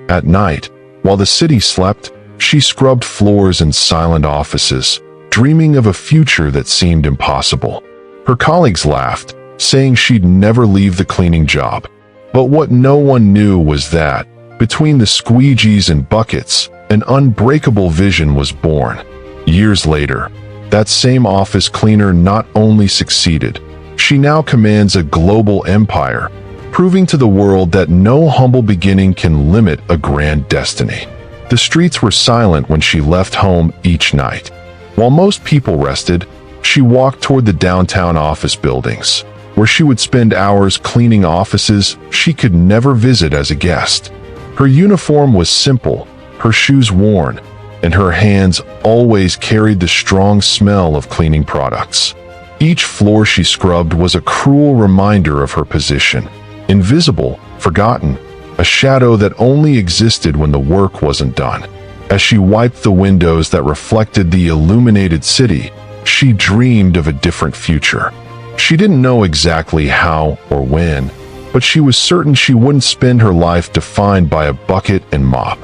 At night, while the city slept, she scrubbed floors in silent offices, dreaming of a future that seemed impossible. Her colleagues laughed, saying she'd never leave the cleaning job. But what no one knew was that, between the squeegees and buckets, an unbreakable vision was born. Years later, that same office cleaner not only succeeded, she now commands a global empire, proving to the world that no humble beginning can limit a grand destiny. The streets were silent when she left home each night. While most people rested, she walked toward the downtown office buildings, where she would spend hours cleaning offices she could never visit as a guest. Her uniform was simple, her shoes worn, and her hands always carried the strong smell of cleaning products. Each floor she scrubbed was a cruel reminder of her position, invisible, forgotten, a shadow that only existed when the work wasn't done. As she wiped the windows that reflected the illuminated city, she dreamed of a different future. She didn't know exactly how or when, but she was certain she wouldn't spend her life defined by a bucket and mop.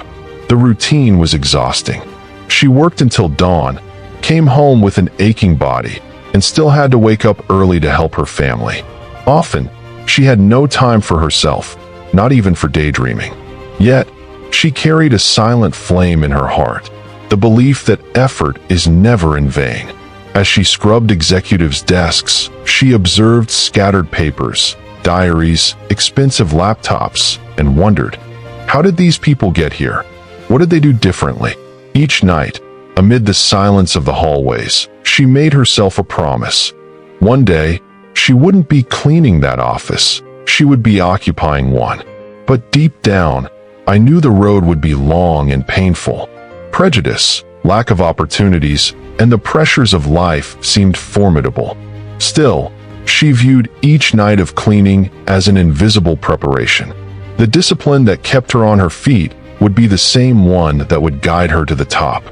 The routine was exhausting. She worked until dawn, came home with an aching body, and still had to wake up early to help her family. Often, she had no time for herself, not even for daydreaming. Yet, she carried a silent flame in her heart, the belief that effort is never in vain. As she scrubbed executives' desks, she observed scattered papers, diaries, expensive laptops, and wondered, how did these people get here? What did they do differently? Each night, amid the silence of the hallways, she made herself a promise. One day, she wouldn't be cleaning that office, she would be occupying one. But deep down, I knew the road would be long and painful. Prejudice, lack of opportunities, and the pressures of life seemed formidable. Still, she viewed each night of cleaning as an invisible preparation. The discipline that kept her on her feet would be the same one that would guide her to the top.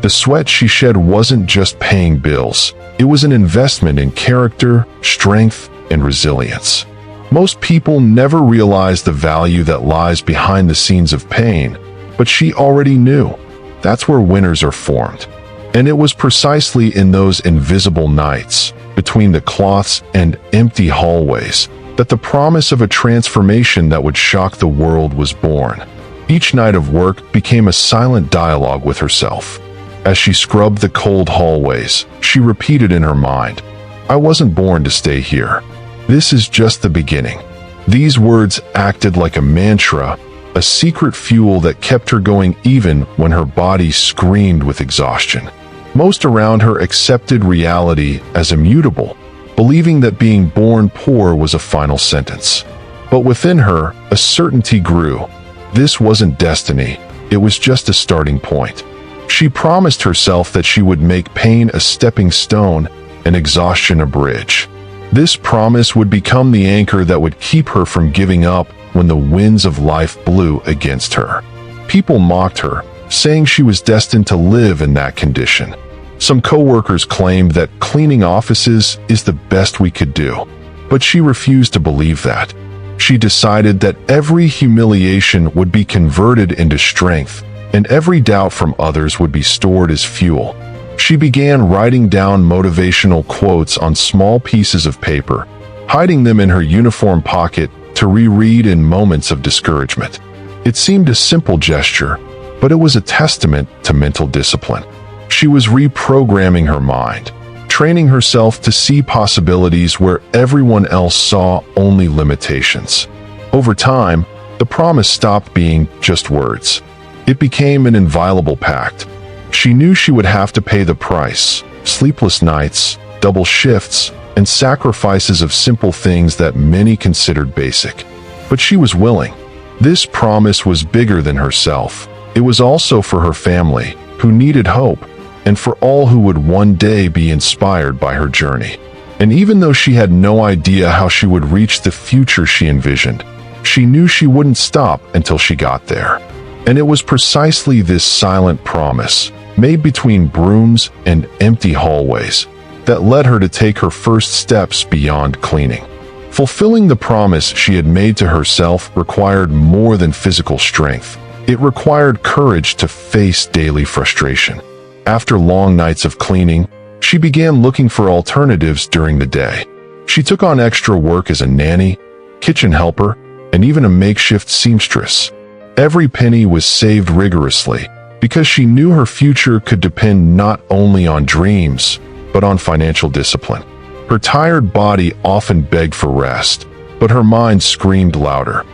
The sweat she shed wasn't just paying bills, it was an investment in character, strength, and resilience. Most people never realize the value that lies behind the scenes of pain, but she already knew. That's where winners are formed. And it was precisely in those invisible nights, between the cloths and empty hallways, that the promise of a transformation that would shock the world was born. Each night of work became a silent dialogue with herself. As she scrubbed the cold hallways, she repeated in her mind, "I wasn't born to stay here. This is just the beginning." These words acted like a mantra, a secret fuel that kept her going even when her body screamed with exhaustion. Most around her accepted reality as immutable, believing that being born poor was a final sentence. But within her, a certainty grew. This wasn't destiny, it was just a starting point. She promised herself that she would make pain a stepping stone and exhaustion a bridge. This promise would become the anchor that would keep her from giving up when the winds of life blew against her. People mocked her, saying she was destined to live in that condition. Some coworkers claimed that cleaning offices is the best we could do, but she refused to believe that. She decided that every humiliation would be converted into strength, and every doubt from others would be stored as fuel. She began writing down motivational quotes on small pieces of paper, hiding them in her uniform pocket to reread in moments of discouragement. It seemed a simple gesture, but it was a testament to mental discipline. She was reprogramming her mind, training herself to see possibilities where everyone else saw only limitations. Over time, the promise stopped being just words. It became an inviolable pact. She knew she would have to pay the price: sleepless nights, double shifts, and sacrifices of simple things that many considered basic. But she was willing. This promise was bigger than herself. It was also for her family, who needed hope, and for all who would one day be inspired by her journey. And even though she had no idea how she would reach the future she envisioned, she knew she wouldn't stop until she got there. And it was precisely this silent promise, made between brooms and empty hallways, that led her to take her first steps beyond cleaning. Fulfilling the promise she had made to herself required more than physical strength. It required courage to face daily frustration. After long nights of cleaning, she began looking for alternatives during the day. She took on extra work as a nanny, kitchen helper, and even a makeshift seamstress. Every penny was saved rigorously because she knew her future could depend not only on dreams, but on financial discipline. Her tired body often begged for rest, but her mind screamed louder.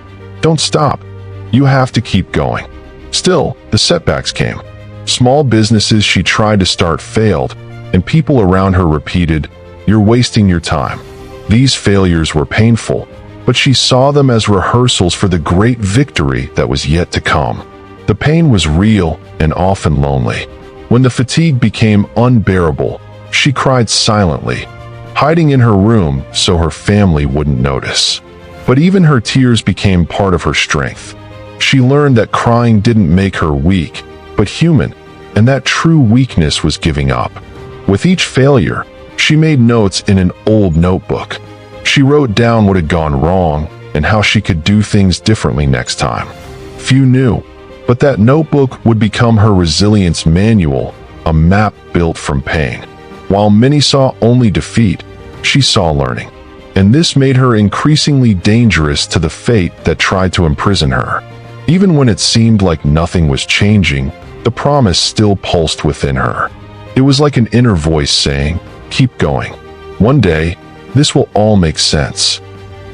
Don't stop. You have to keep going. Still, the setbacks came. Small businesses she tried to start failed, and people around her repeated, "You're wasting your time." These failures were painful, but she saw them as rehearsals for the great victory that was yet to come. The pain was real and often lonely. When the fatigue became unbearable, she cried silently, hiding in her room so her family wouldn't notice. But even her tears became part of her strength. She learned that crying didn't make her weak, but human, and that true weakness was giving up. With each failure, she made notes in an old notebook. She wrote down what had gone wrong and how she could do things differently next time. Few knew, but that notebook would become her resilience manual, a map built from pain. While many saw only defeat, she saw learning. And this made her increasingly dangerous to the fate that tried to imprison her. Even when it seemed like nothing was changing, the promise still pulsed within her. It was like an inner voice saying, "Keep going. One day, this will all make sense."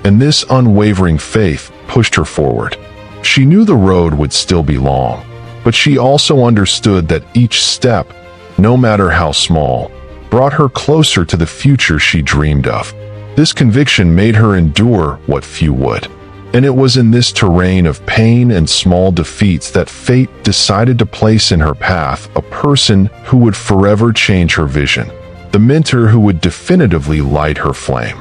And this unwavering faith pushed her forward. She knew the road would still be long, but she also understood that each step, no matter how small, brought her closer to the future she dreamed of. This conviction made her endure what few would. And it was in this terrain of pain and small defeats that fate decided to place in her path a person who would forever change her vision, the mentor who would definitively light her flame.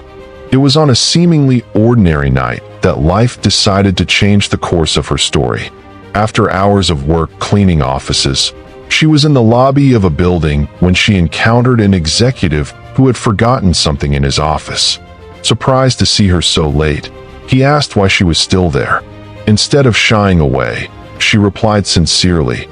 It was on a seemingly ordinary night that life decided to change the course of her story. After hours of work cleaning offices, she was in the lobby of a building when she encountered an executive who had forgotten something in his office. Surprised to see her so late, he asked why she was still there. Instead of shying away, she replied sincerely,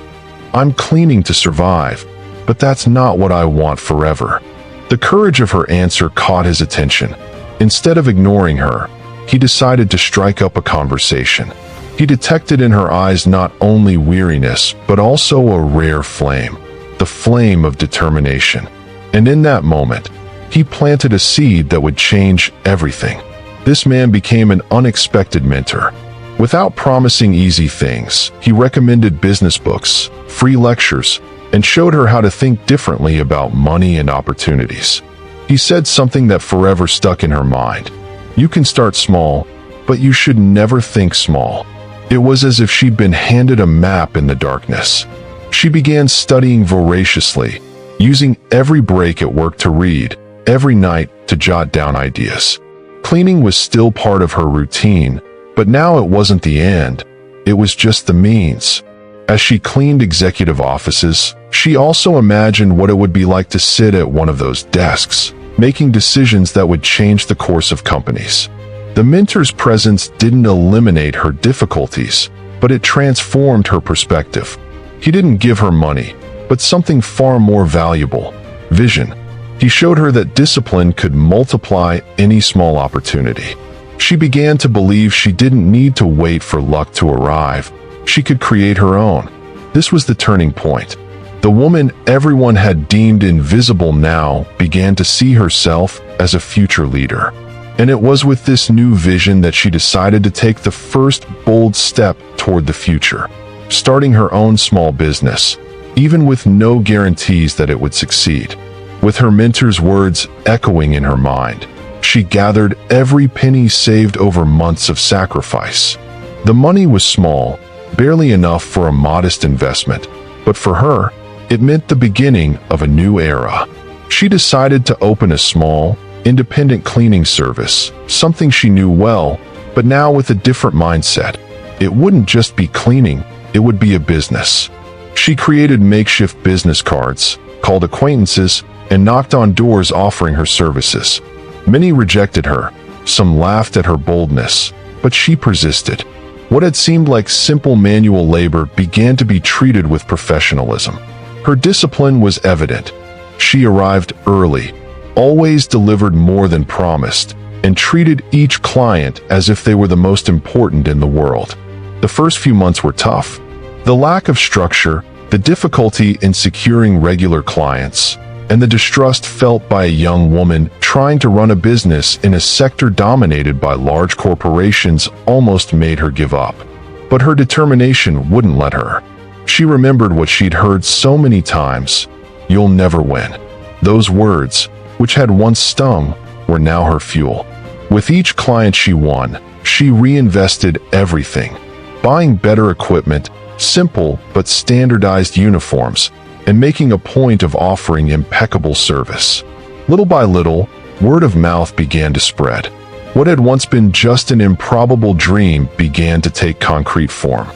"I'm cleaning to survive, but that's not what I want forever." The courage of her answer caught his attention. Instead of ignoring her, he decided to strike up a conversation. He detected in her eyes not only weariness, but also a rare flame, the flame of determination. And in that moment, he planted a seed that would change everything. This man became an unexpected mentor. Without promising easy things, he recommended business books, free lectures, and showed her how to think differently about money and opportunities. He said something that forever stuck in her mind. "You can start small, but you should never think small." It was as if she'd been handed a map in the darkness. She began studying voraciously, using every break at work to read, every night to jot down ideas. Cleaning was still part of her routine, but now it wasn't the end. It was just the means. As she cleaned executive offices, she also imagined what it would be like to sit at one of those desks, making decisions that would change the course of companies. The mentor's presence didn't eliminate her difficulties, but it transformed her perspective. He didn't give her money, but something far more valuable: vision. He showed her that discipline could multiply any small opportunity. She began to believe she didn't need to wait for luck to arrive. She could create her own. This was the turning point. The woman everyone had deemed invisible now began to see herself as a future leader. And it was with this new vision that she decided to take the first bold step toward the future, starting her own small business, even with no guarantees that it would succeed. With her mentor's words echoing in her mind, she gathered every penny saved over months of sacrifice. The money was small, barely enough for a modest investment, but for her, it meant the beginning of a new era. She decided to open a small, independent cleaning service, something she knew well, but now with a different mindset. It wouldn't just be cleaning, it would be a business. She created makeshift business cards, called acquaintances, and knocked on doors offering her services. Many rejected her, some laughed at her boldness, but she persisted. What had seemed like simple manual labor began to be treated with professionalism. Her discipline was evident. She arrived early, always delivered more than promised, and treated each client as if they were the most important in the world. The first few months were tough. The lack of structure, the difficulty in securing regular clients, and the distrust felt by a young woman trying to run a business in a sector dominated by large corporations almost made her give up. But her determination wouldn't let her. She remembered what she'd heard so many times: "You'll never win." Those words, which had once stung, were now her fuel. With each client she won, she reinvested everything, buying better equipment, simple but standardized uniforms, and making a point of offering impeccable service. Little by little, word of mouth began to spread. What had once been just an improbable dream began to take concrete form.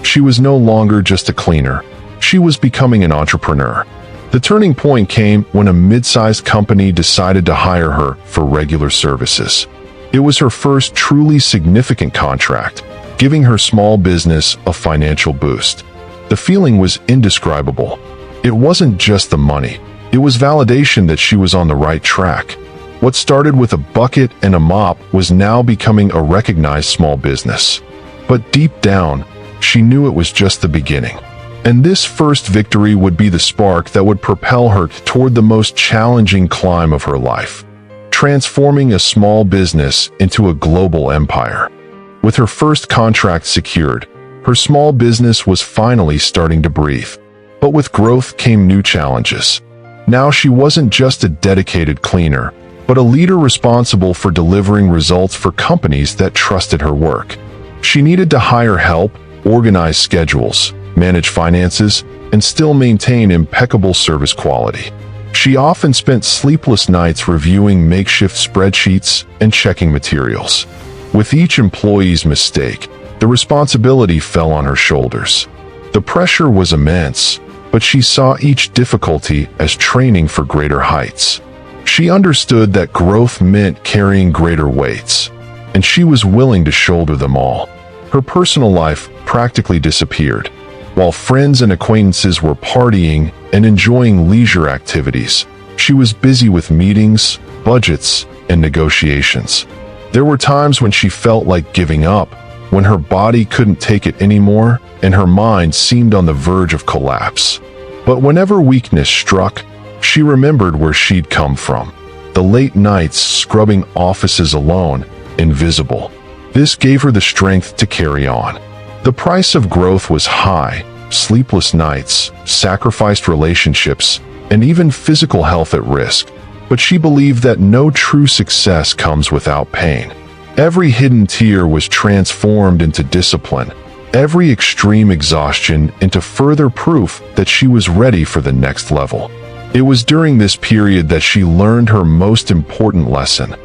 She was no longer just a cleaner. She was becoming an entrepreneur. The turning point came when a mid-sized company decided to hire her for regular services. It was her first truly significant contract, giving her small business a financial boost. The feeling was indescribable. It wasn't just the money. It was validation that she was on the right track. What started with a bucket and a mop was now becoming a recognized small business. But deep down, she knew it was just the beginning. And this first victory would be the spark that would propel her toward the most challenging climb of her life, transforming a small business into a global empire. With her first contract secured, her small business was finally starting to breathe. But with growth came new challenges. Now she wasn't just a dedicated cleaner, but a leader responsible for delivering results for companies that trusted her work. She needed to hire help, organize schedules, manage finances, and still maintain impeccable service quality. She often spent sleepless nights reviewing makeshift spreadsheets and checking materials. With each employee's mistake, the responsibility fell on her shoulders. The pressure was immense, but she saw each difficulty as training for greater heights. She understood that growth meant carrying greater weights, and she was willing to shoulder them all. Her personal life practically disappeared. While friends and acquaintances were partying and enjoying leisure activities, she was busy with meetings, budgets, and negotiations. There were times when she felt like giving up, when her body couldn't take it anymore and her mind seemed on the verge of collapse. But whenever weakness struck, she remembered where she'd come from. The late nights scrubbing offices alone, invisible. This gave her the strength to carry on. The price of growth was high: sleepless nights, sacrificed relationships, and even physical health at risk. But she believed that no true success comes without pain. Every hidden tear was transformed into discipline, every extreme exhaustion into further proof that she was ready for the next level. It was during this period that she learned her most important lesson.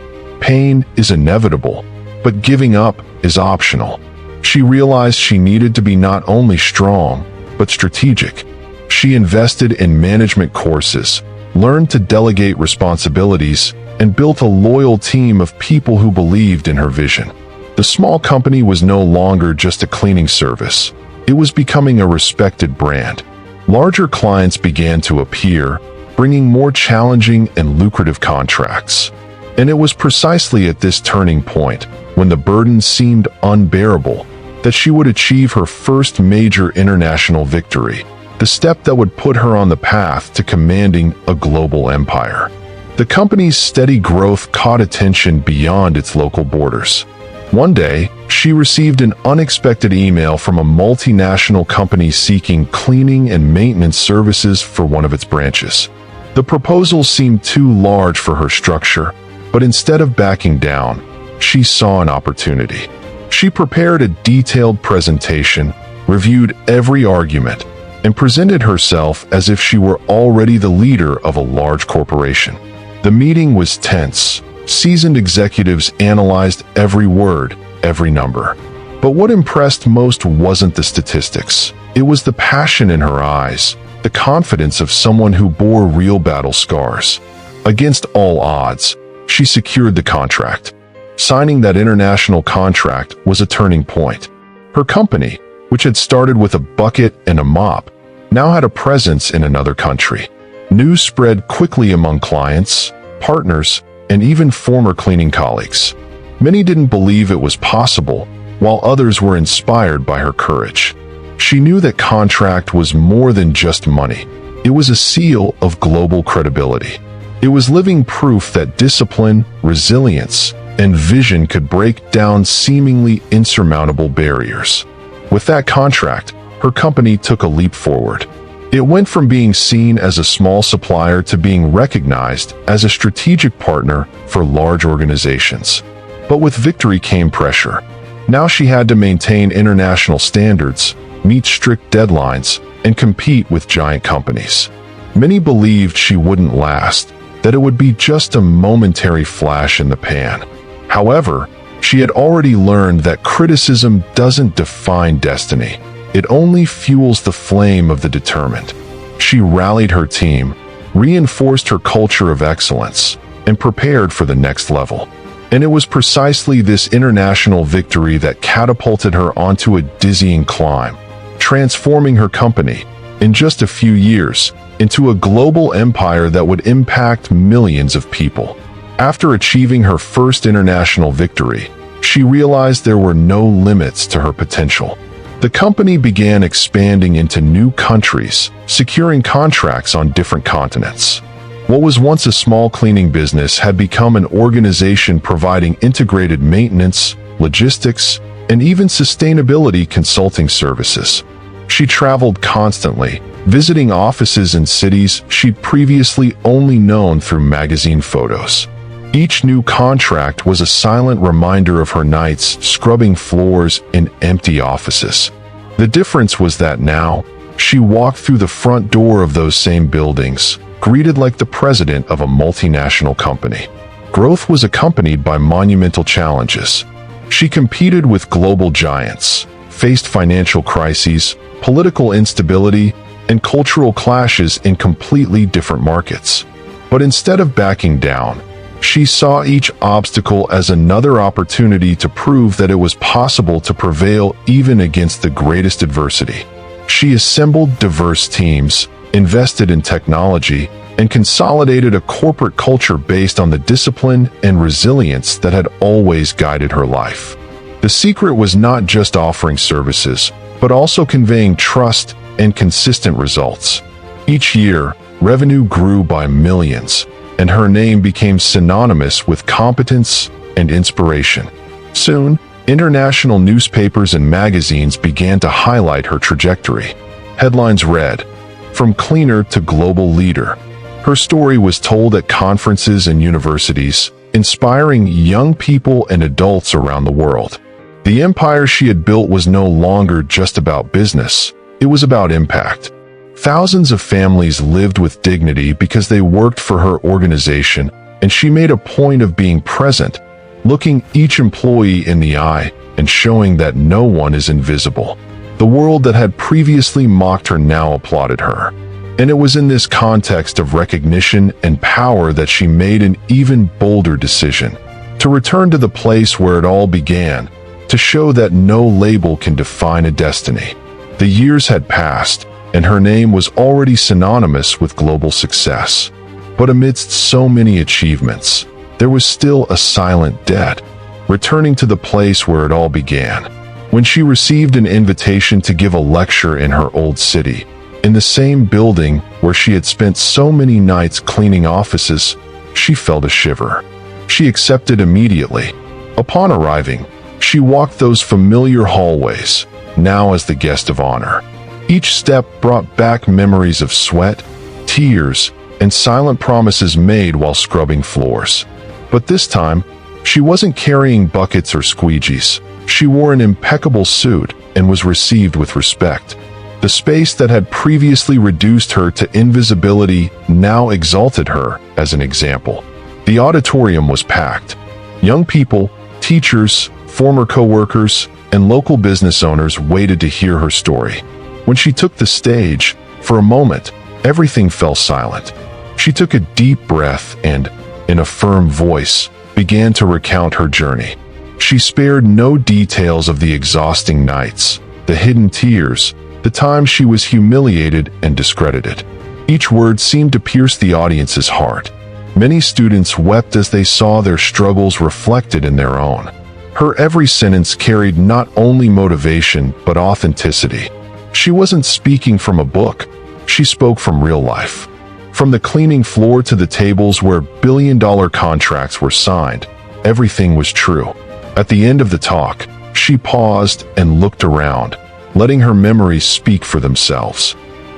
Pain is inevitable, but giving up is optional. She realized she needed to be not only strong, but strategic. She invested in management courses, learned to delegate responsibilities, and built a loyal team of people who believed in her vision. The small company was no longer just a cleaning service. It was becoming a respected brand. Larger clients began to appear, bringing more challenging and lucrative contracts. And it was precisely at this turning point, when the burden seemed unbearable, that she would achieve her first major international victory, the step that would put her on the path to commanding a global empire. The company's steady growth caught attention beyond its local borders. One day, she received an unexpected email from a multinational company seeking cleaning and maintenance services for one of its branches. The proposal seemed too large for her structure, but instead of backing down, she saw an opportunity. She prepared a detailed presentation, reviewed every argument, and presented herself as if she were already the leader of a large corporation. The meeting was tense. Seasoned executives analyzed every word, every number. But what impressed most wasn't the statistics. It was the passion in her eyes, the confidence of someone who bore real battle scars. Against all odds, she secured the contract. Signing that international contract was a turning point. Her company, which had started with a bucket and a mop, now had a presence in another country. News spread quickly among clients, partners, and even former cleaning colleagues. Many didn't believe it was possible, while others were inspired by her courage. She knew that contract was more than just money. It was a seal of global credibility. It was living proof that discipline, resilience, and vision could break down seemingly insurmountable barriers. With that contract, her company took a leap forward. It went from being seen as a small supplier to being recognized as a strategic partner for large organizations. But with victory came pressure. Now she had to maintain international standards, meet strict deadlines, and compete with giant companies. Many believed she wouldn't last, that it would be just a momentary flash in the pan. However, she had already learned that criticism doesn't define destiny. It only fuels the flame of the determined. She rallied her team, reinforced her culture of excellence, and prepared for the next level. And it was precisely this international victory that catapulted her onto a dizzying climb, transforming her company, in just a few years, into a global empire that would impact millions of people. After achieving her first international victory, she realized there were no limits to her potential. The company began expanding into new countries, securing contracts on different continents. What was once a small cleaning business had become an organization providing integrated maintenance, logistics, and even sustainability consulting services. She traveled constantly, visiting offices in cities she'd previously only known through magazine photos. Each new contract was a silent reminder of her nights scrubbing floors in empty offices. The difference was that now, she walked through the front door of those same buildings, greeted like the president of a multinational company. Growth was accompanied by monumental challenges. She competed with global giants, faced financial crises, political instability, and cultural clashes in completely different markets. But instead of backing down, she saw each obstacle as another opportunity to prove that it was possible to prevail even against the greatest adversity. She assembled diverse teams, invested in technology, and consolidated a corporate culture based on the discipline and resilience that had always guided her life. The secret was not just offering services, but also conveying trust and consistent results. Each year, revenue grew by millions, and her name became synonymous with competence and inspiration. Soon, international newspapers and magazines began to highlight her trajectory. Headlines read, "From cleaner to global leader." Her story was told at conferences and universities, inspiring young people and adults around the world. The empire she had built was no longer just about business. It was about impact. Thousands of families lived with dignity because they worked for her organization, and she made a point of being present, looking each employee in the eye and showing that no one is invisible. The world that had previously mocked her now applauded her. And it was in this context of recognition and power that she made an even bolder decision: to return to the place where it all began, to show that no label can define a destiny. The years had passed, and her name was already synonymous with global success. But amidst so many achievements, there was still a silent debt, returning to the place where it all began. When she received an invitation to give a lecture in her old city, in the same building where she had spent so many nights cleaning offices, she felt a shiver. She accepted immediately. Upon arriving, she walked those familiar hallways, now as the guest of honor. Each step brought back memories of sweat, tears, and silent promises made while scrubbing floors. But this time, she wasn't carrying buckets or squeegees. She wore an impeccable suit and was received with respect. The space that had previously reduced her to invisibility now exalted her as an example. The auditorium was packed. Young people, teachers, former co-workers, and local business owners waited to hear her story. When she took the stage, for a moment, everything fell silent. She took a deep breath and, in a firm voice, began to recount her journey. She spared no details of the exhausting nights, the hidden tears, the times she was humiliated and discredited. Each word seemed to pierce the audience's heart. Many students wept as they saw their struggles reflected in their own. Her every sentence carried not only motivation but authenticity. She wasn't speaking from a book, she spoke from real life. From the cleaning floor to the tables where billion-dollar contracts were signed, everything was true. At the end of the talk, she paused and looked around, letting her memories speak for themselves.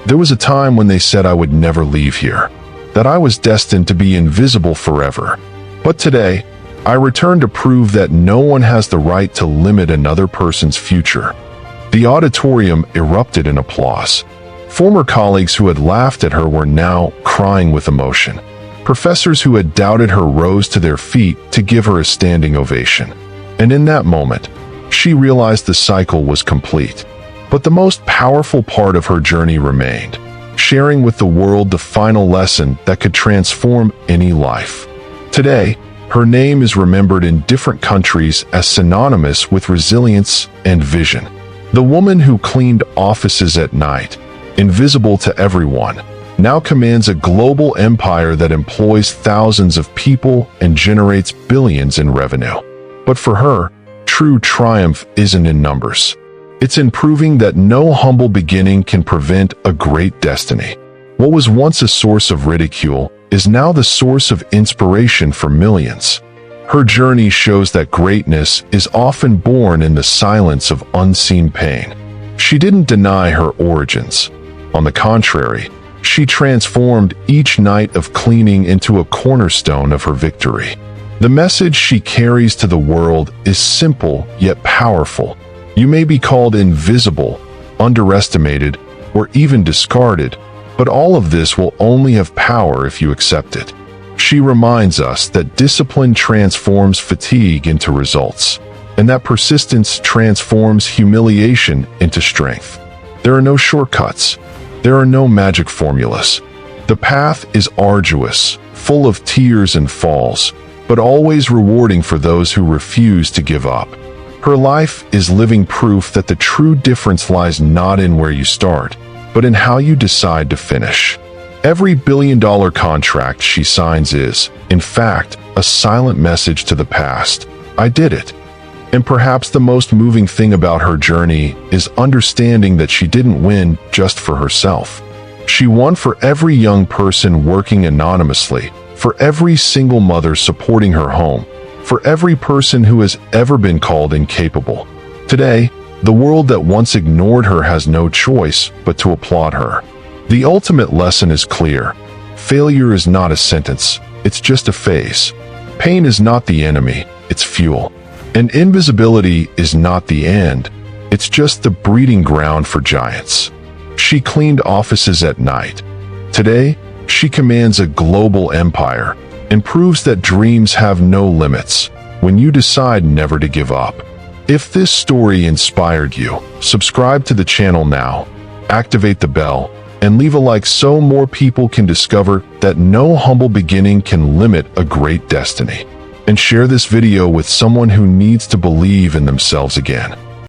There was a time when they said I would never leave here, that I was destined to be invisible forever. But today, I return to prove that no one has the right to limit another person's future. The auditorium erupted in applause. Former colleagues who had laughed at her were now crying with emotion. Professors who had doubted her rose to their feet to give her a standing ovation. And in that moment, she realized the cycle was complete. But the most powerful part of her journey remained, sharing with the world the final lesson that could transform any life. Today, her name is remembered in different countries as synonymous with resilience and vision. The woman who cleaned offices at night, invisible to everyone, now commands a global empire that employs thousands of people and generates billions in revenue. But for her, true triumph isn't in numbers. It's in proving that no humble beginning can prevent a great destiny. What was once a source of ridicule is now the source of inspiration for millions. Her journey shows that greatness is often born in the silence of unseen pain. She didn't deny her origins. On the contrary, she transformed each night of cleaning into a cornerstone of her victory. The message she carries to the world is simple yet powerful. You may be called invisible, underestimated, or even discarded, but all of this will only have power if you accept it. She reminds us that discipline transforms fatigue into results, and that persistence transforms humiliation into strength. There are no shortcuts. There are no magic formulas. The path is arduous, full of tears and falls, but always rewarding for those who refuse to give up. Her life is living proof that the true difference lies not in where you start, but in how you decide to finish. Every billion-dollar contract she signs is, in fact, a silent message to the past. I did it. And perhaps the most moving thing about her journey is understanding that she didn't win just for herself. She won for every young person working anonymously, for every single mother supporting her home, for every person who has ever been called incapable. Today, the world that once ignored her has no choice but to applaud her. The ultimate lesson is clear. Failure is not a sentence, it's just a phase. Pain is not the enemy, it's fuel. And invisibility is not the end, it's just the breeding ground for giants. She cleaned offices at night. Today, she commands a global empire and proves that dreams have no limits when you decide never to give up. If this story inspired you, subscribe to the channel now, activate the bell, and leave a like so more people can discover that no humble beginning can limit a great destiny. And share this video with someone who needs to believe in themselves again.